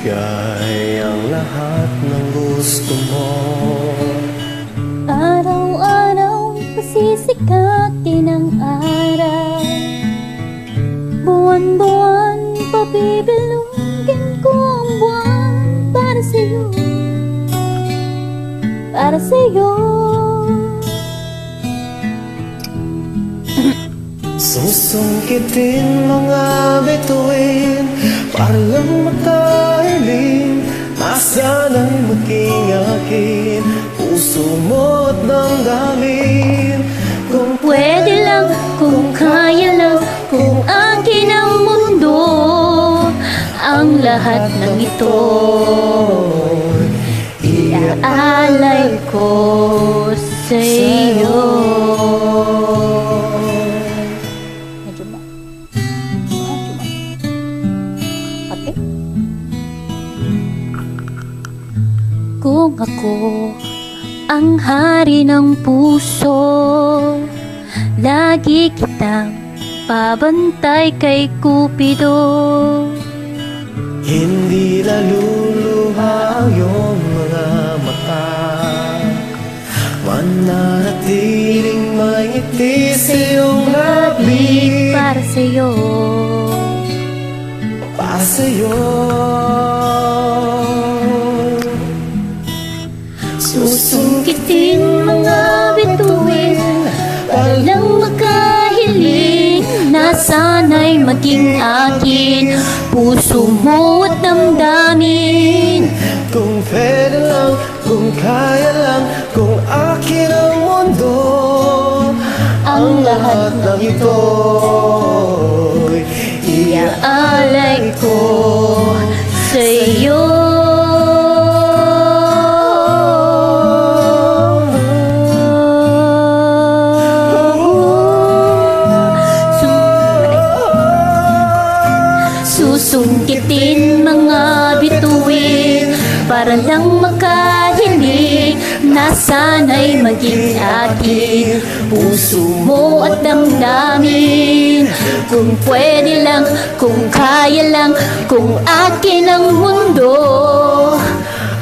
ibigay ang lahat ng gusto mo. Araw-araw pasisikatin ang araw, buwan-buwan pabibilugin ko ang buwan para sa'yo, para sa'yo. Susungkitin mga bituin para lang makahiling, masana'y maging akin puso mo at damdamin. Kung Pwede lang, kung kaya lang, kung akin ang mundo, ang lahat ng ito iaalay ko sa'yo. Medyo ba? Pati? Kung ako ang hari ng puso, lagi kitang pabantay kay Cupido. hindi naluluha ang iyong mga mata, mananatiling may ngiti sa iyong labi. Para sa'yo, Para sa'yo. susungkitin mga bituin para lang makahiling na sana'y maging akin puso mo at damdamin. Kung pwede lang, kung kaya lang, kung akin ang mundo, ang lahat ng ito'y Iaalay ko sa'yo. Susungkitin mga bituin para lang makahiling na sana'y maging akin puso mo at damdamin. Kung pwede lang, kung kaya lang, kung akin ang mundo,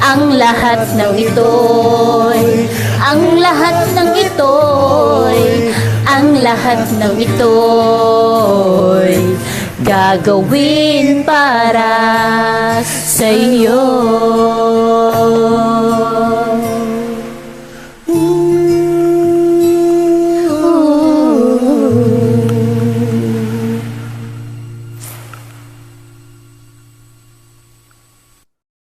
ang lahat ng ito'y, ang lahat ng ito'y, ang lahat ng ito'y gagawin para sa'yo.